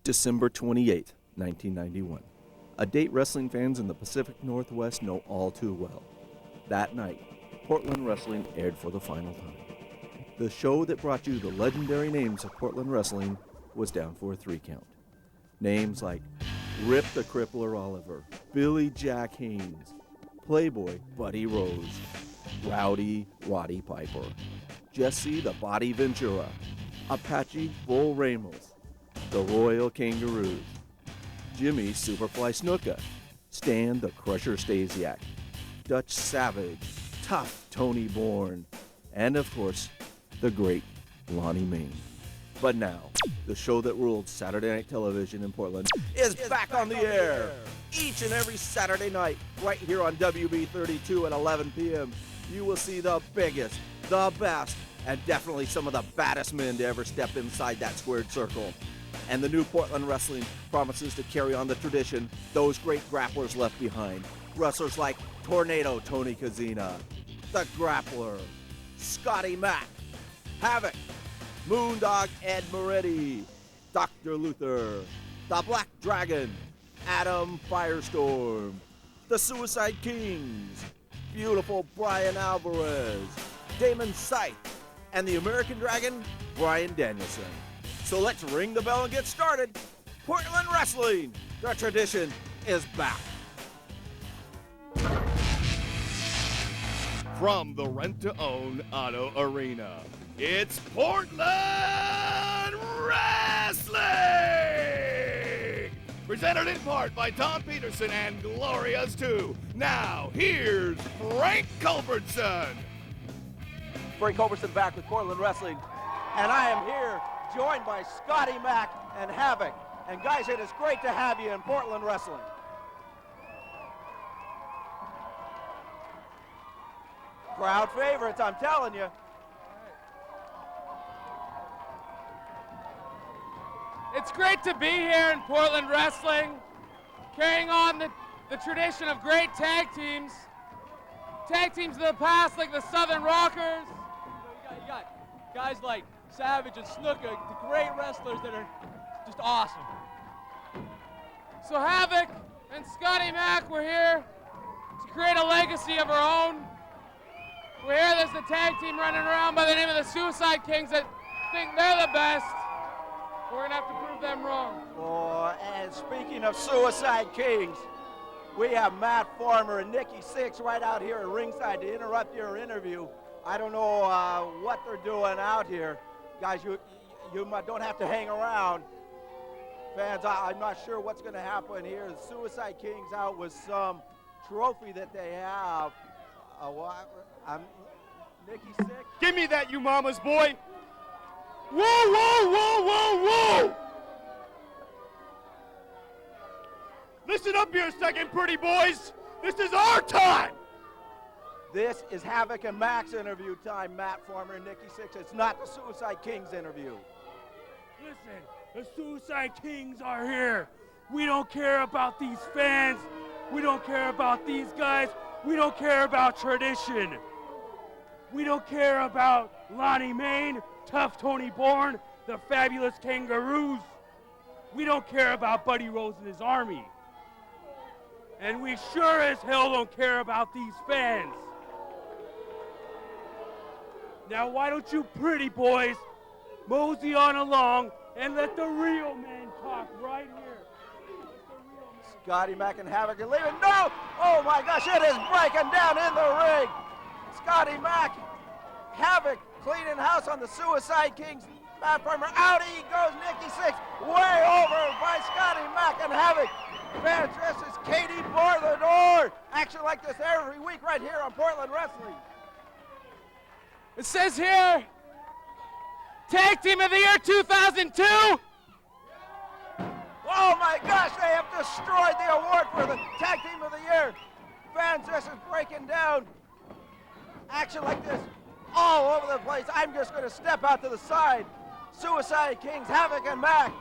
December 28, 1991. A date wrestling fans in the Pacific Northwest know all too well. That night, Portland Wrestling aired for the final time. The show that brought you the legendary names of Portland Wrestling was down for a 3 count. Names like Rip the Crippler Oliver, Billy Jack Haynes, Playboy Buddy Rose, Rowdy Roddy Piper, Jesse the Body Ventura, Apache Bull Ramos, the Royal Kangaroos, Jimmy Superfly Snuka, Stan the Crusher Stasiak, Dutch Savage, Tough Tony Bourne, and of course, the great Lonnie Main. But now, the show that ruled Saturday night television in Portland is back on the air. Each and every Saturday night, right here on WB32 at 11 p.m., you will see the biggest, the best, and definitely some of the baddest men to ever step inside that squared circle. And the new Portland Wrestling promises to carry on the tradition those great grapplers left behind. Wrestlers like Tornado Tony Kazina, The Grappler, Scotty Mac, Havoc, Moondog Ed Moretti, Dr. Luther, The Black Dragon, Adam Firestorm, The Suicide Kings, Beautiful Brian Alvarez, Damon Scythe, and the American Dragon, Brian Danielson. So let's ring the bell and get started. Portland Wrestling, the tradition is back. From the rent-to-own Auto Arena, it's Portland Wrestling! Presented in part by Tom Peterson and Gloria's 2. Now, here's Frank Culbertson. Frank Culbertson back with Portland Wrestling. And I am here joined by Scotty Mac and Havoc. And guys, it is great to have you in Portland Wrestling. Crowd favorites, I'm telling you. It's great to be here in Portland Wrestling, carrying on the tradition of great tag teams. Tag teams of the past like the Southern Rockers. You got guys like Savage and Snuka, the great wrestlers that are just awesome. So Havoc and Scotty Mac, we're here to create a legacy of our own. We're here, there's the tag team running around by the name of the Suicide Kings that think they're the best. We're gonna have to prove them wrong. Oh, and speaking of Suicide Kings, we have Matt Farmer and Nikki Sixx right out here at ringside to interrupt your interview. I don't know what they're doing out here. Guys, you don't have to hang around. Fans, I'm not sure what's going to happen here. The Suicide Kings out with some trophy that they have. Nikki Sixx. Give me that, you mama's boy! Whoa, whoa, whoa, whoa, whoa! Listen up here a second, pretty boys. This is our time! This is Havoc and Mac's interview time, Matt Farmer and Nikki Sixx. It's not the Suicide Kings interview. Listen, the Suicide Kings are here. We don't care about these fans. We don't care about these guys. We don't care about tradition. We don't care about Lonnie Main, Tough Tony Bourne, the Fabulous Kangaroos. We don't care about Buddy Rose and his army. And we sure as hell don't care about these fans. Now why don't you pretty boys mosey on along and let the real men talk right here. Scotty Mac and Havoc are leaving. No! Oh my gosh, it is breaking down in the ring. Scotty Mac, Havoc cleaning house on the Suicide Kings. Matt Farmer, out he goes, Nikki Sixx, way over by Scotty Mac and Havoc. Fans, this is Katie for the door. Action like this every week right here on Portland Wrestling. It says here, Tag Team of the Year 2002. Oh my gosh, they have destroyed the award for the Tag Team of the Year. Fans, this is breaking down. Action like this all over the place. I'm just going to step out to the side. Suicide Kings, Havoc and Mac.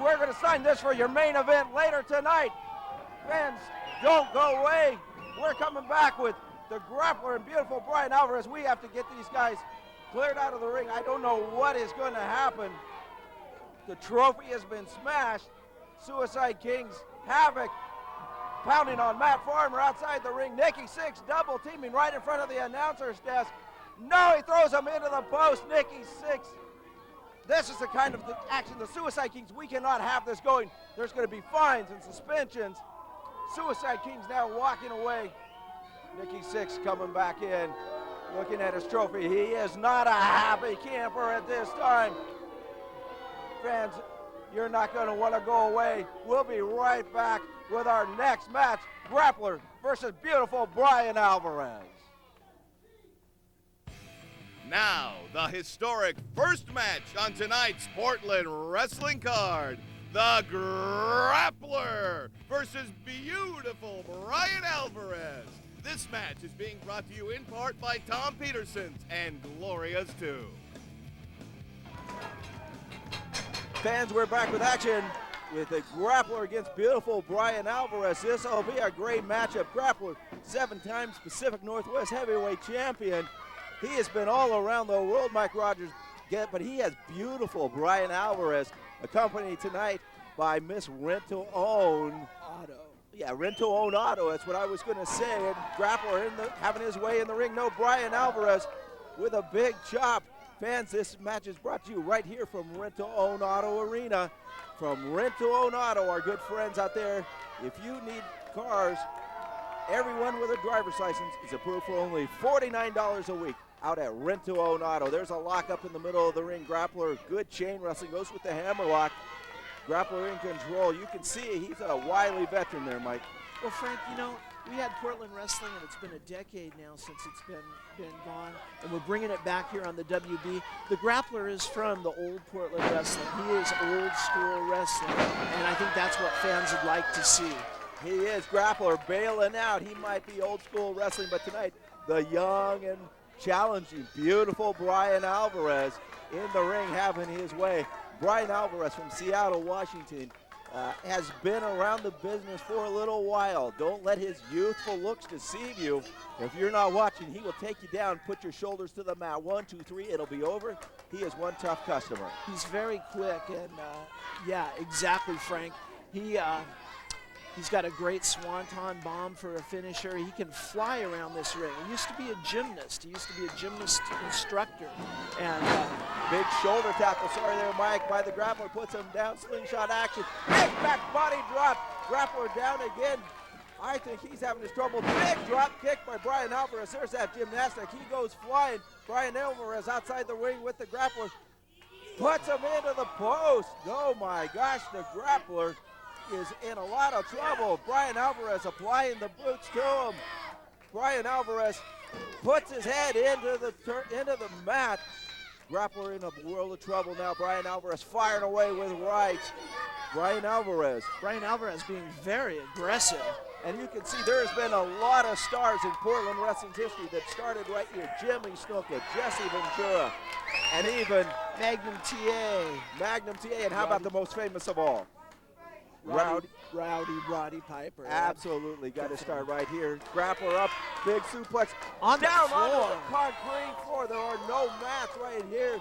We're going to sign this for your main event later tonight. Fans, don't go away. We're coming back with the Grappler and Beautiful Brian Alvarez. We have to get these guys cleared out of the ring. I don't know what is going to happen. The trophy has been smashed. Suicide Kings Havoc pounding on Matt Farmer outside the ring. Nikki Sixx double teaming right in front of the announcer's desk. No, he throws him into the post. Nikki Sixx. This is the kind of action, the Suicide Kings, we cannot have this going. There's going to be fines and suspensions. Suicide Kings now walking away. Nikki Sixx coming back in, looking at his trophy. He is not a happy camper at this time. Fans, you're not going to want to go away. We'll be right back with our next match, Grappler versus beautiful Brian Alvarez. Now, the historic first match on tonight's Portland wrestling card. The Grappler versus beautiful Brian Alvarez. This match is being brought to you in part by Tom Peterson's and Gloria's 2. Fans, we're back with action with the Grappler against beautiful Brian Alvarez. This will be a great matchup. Grappler, 7-time Pacific Northwest heavyweight champion. He has been all around the world, Mike Rogers, but he has beautiful Brian Alvarez, accompanied tonight by Miss Rent-to-Own Auto. Yeah, Rent-to-Own Auto, that's what I was going to say. And Grappler having his way in the ring. No, Brian Alvarez with a big chop. Fans, this match is brought to you right here from Rent-to-Own Auto Arena. From Rent-to-Own Auto, our good friends out there. If you need cars, everyone with a driver's license is approved for only $49 a week out at Rent-to-Own Auto. There's a lockup in the middle of the ring. Grappler, good chain wrestling, goes with the hammerlock. Grappler in control. You can see he's a wily veteran there, Mike. Well, Frank, you know, we had Portland wrestling, and it's been a decade now since it's been gone, and we're bringing it back here on the WB. The Grappler is from the old Portland wrestling. He is old school wrestling, and I think that's what fans would like to see. He is. Grappler bailing out. He might be old school wrestling, but tonight the young and challenging, beautiful Brian Alvarez in the ring having his way. Brian Alvarez from Seattle, Washington, has been around the business for a little while. Don't let his youthful looks deceive you. If you're not watching, he will take you down, put your shoulders to the mat. 1, 2, 3, it'll be over. He is one tough customer. He's very quick, and yeah, exactly, Frank. He's got a great swanton bomb for a finisher. He can fly around this ring. He used to be a gymnast. He used to be a gymnast instructor. And big shoulder tackle, sorry there, Mike, by the Grappler, puts him down, slingshot action. Big back body drop, Grappler down again. I think he's having his trouble. Big drop kick by Brian Alvarez. There's that gymnastic. He goes flying. Brian Alvarez outside the ring with the Grappler. Puts him into the post. Oh my gosh, the Grappler is in a lot of trouble. Brian Alvarez applying the boots to him. Brian Alvarez puts his head into the mat. Grappler in a world of trouble now. Brian Alvarez firing away with right. Brian Alvarez being very aggressive. And you can see there's been a lot of stars in Portland wrestling's history that started right here. Jimmy Snuka, Jesse Ventura, and even Magnum TA. And how about the most famous of all? Roddy Piper. Absolutely, got to start right here. Grappler up, big suplex on down the on floor. the concrete floor. There are no mats right here.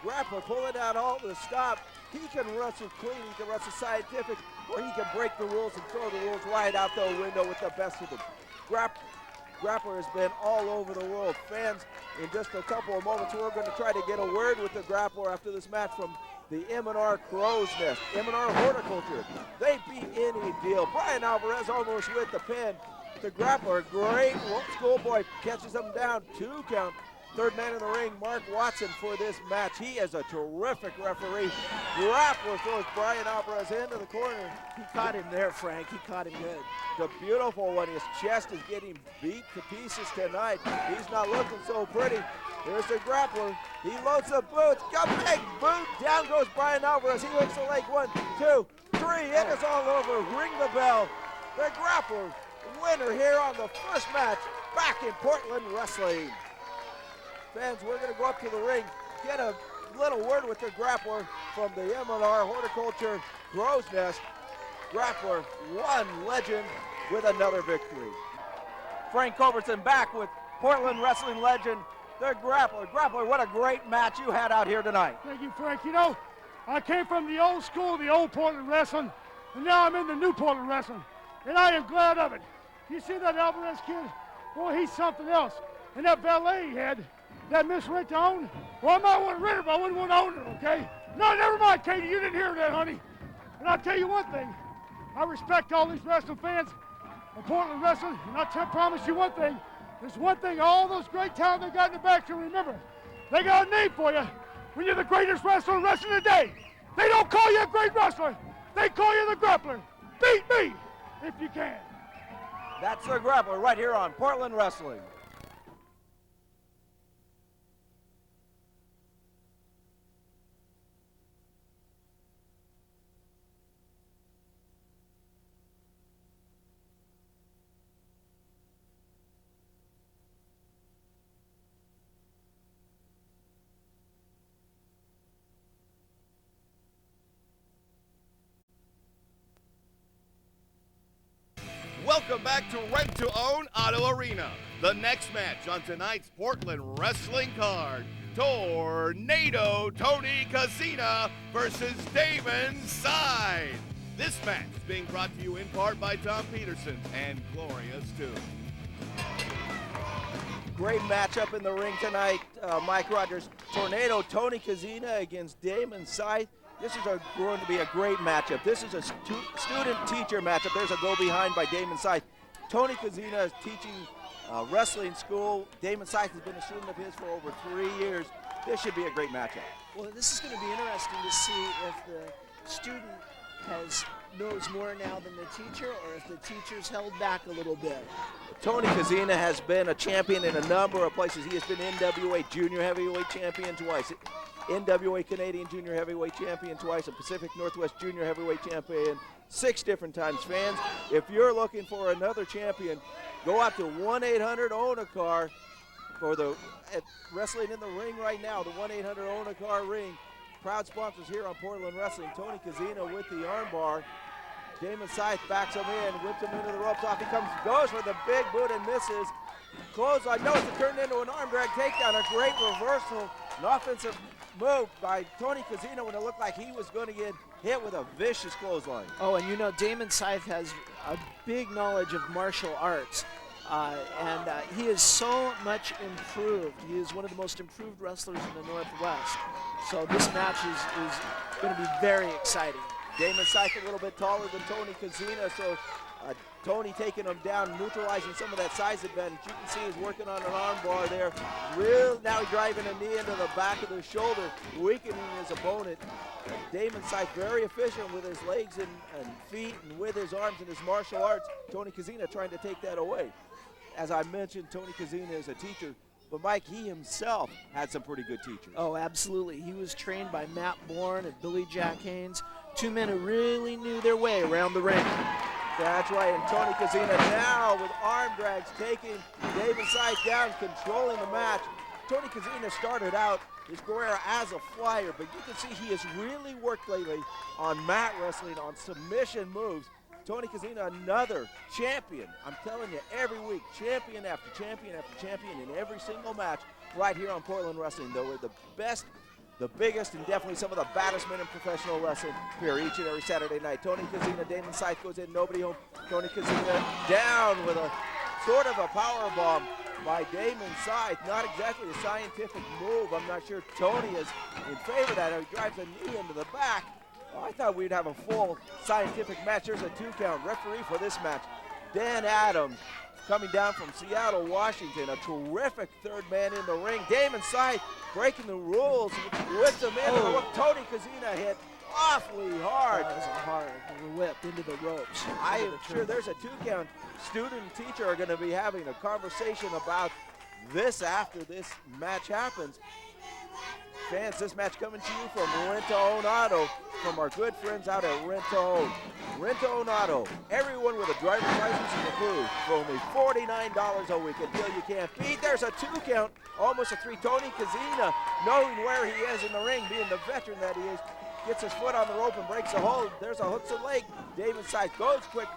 Grappler pulling out all the stop. He can wrestle clean, he can wrestle scientific, or he can break the rules and throw the rules right out the window with the best of them. Grappler has been all over the world. Fans, in just a couple of moments, we're going to try to get a word with the Grappler after this match from the M&R Crow's Nest, M&R Horticulture. They beat any deal. Brian Alvarez almost with the pin. The Grappler, great schoolboy, catches him down, 2 count. Third man in the ring, Mark Watson, for this match. He is a terrific referee. Grappler throws Brian Alvarez into the corner. He caught him there, Frank. He caught him good. The beautiful one, his chest is getting beat to pieces tonight. He's not looking so pretty. Here's the Grappler. He loads the boots. Got big boot. Down goes Brian Alvarez. He hooks the leg. 1, 2, 3. It is all over. Ring the bell. The Grappler winner here on the first match back in Portland Wrestling. Fans, we're going to go up to the ring, get a little word with the Grappler from the M&R Horticulture Crow's Nest. Grappler, one legend with another victory. Frank Culbertson back with Portland wrestling legend, the Grappler. Grappler, what a great match you had out here tonight. Thank you, Frank. You know, I came from the old school, the old Portland wrestling, and now I'm in the new Portland wrestling, and I am glad of it. You see that Alvarez kid? Boy, he's something else. And that valet he had, that Miss Rent to own, well, I might want to rent her, but I wouldn't want to own her, okay? No, never mind, Katie, you didn't hear that, honey. And I'll tell you one thing, I respect all these wrestling fans of Portland wrestling, and I promise you one thing, there's one thing all those great talent they got in the back should remember. They got a name for you. When you're the greatest wrestler in wrestling today, they don't call you a great wrestler. They call you the grappler. Beat me if you can. That's the Grappler right here on Portland Wrestling. Welcome back to Rent to Own Auto Arena. The next match on tonight's Portland Wrestling card, Tornado Tony Casina versus Damon Side. This match is being brought to you in part by Tom Peterson and Gloria Stu. Great matchup in the ring tonight. Mike Rogers, Tornado Tony Casina against Damon Scythe. This is going to be a great matchup. This is a student-teacher matchup. There's a go behind by Damon Scythe. Tony Casina is teaching wrestling school. Damon Scythe has been a student of his for over 3 years. This should be a great matchup. Well, this is going to be interesting to see if the student knows more now than the teacher, or if the teacher's held back a little bit. Tony Casina has been a champion in a number of places. He has been NWA Junior Heavyweight Champion twice, NWA Canadian Junior Heavyweight Champion twice, and Pacific Northwest Junior Heavyweight Champion 6 different times. Fans, if you're looking for another champion, go out to 1-800-OWN-A-CAR for the Wrestling in the Ring right now, the 1-800-OWN-A-CAR ring. Proud sponsors here on Portland Wrestling. Tony Casina with the armbar. Damon Scythe backs him in, whips him into the ropes off. He goes for the big boot and misses. Clothesline, no, it's turned into an arm drag takedown. A great reversal, an offensive move by Tony Casina when it looked like he was going to get hit with a vicious clothesline. Oh, and you know, Damon Scythe has a big knowledge of martial arts. And he is so much improved. He is one of the most improved wrestlers in the Northwest. So this match is going to be very exciting. Damon Scythe a little bit taller than Tony Casina, so Tony taking him down, neutralizing some of that size advantage. You can see he's working on an arm bar there. Now he's driving a knee into the back of the shoulder, weakening his opponent. Damon Scythe very efficient with his legs and feet and with his arms and his martial arts. Tony Casina trying to take that away. As I mentioned, Tony Casina is a teacher, but Mike, he himself had some pretty good teachers. Oh, absolutely. He was trained by Matt Bourne and Billy Jack Haynes, 2 men who really knew their way around the ring. That's right, and Tony Casina now with arm drags taking Damon Scythe down, controlling the match. Tony Casina started out his career as a flyer, but you can see he has really worked lately on mat wrestling, on submission moves. Tony Casina, another champion. I'm telling you, every week, champion after champion after champion in every single match right here on Portland Wrestling. Though we're the best, the biggest, and definitely some of the baddest men in professional wrestling here each and every Saturday night. Tony Casina, Damon Scythe goes in, nobody home. Tony Casina down with a sort of a power bomb by Damon Scythe. Not exactly a scientific move. I'm not sure Tony is in favor of that. He drives a knee into the back. Oh, I thought we'd have a full scientific match. There's a 2 count. Referee for this match, Dan Adams, coming down from Seattle, Washington. A terrific third man in the ring. Damon Scythe breaking the rules with the man. Oh. Tony Casina hit awfully hard. That was a hard whip into the ropes. I am sure there's a 2 count. Student and teacher are going to be having a conversation about this after this match happens. Fans, this match coming to you from Rent to Own Auto, from our good friends out at Rent to Own. Rent to Own Auto, everyone with a driver's license is approved for only $49 a week until you can't beat. There's a 2 count, almost a 3. Tony Casina, knowing where he is in the ring, being the veteran that he is, gets his foot on the rope and breaks a hold. There's a hook to the leg. Damon Scythe goes quick.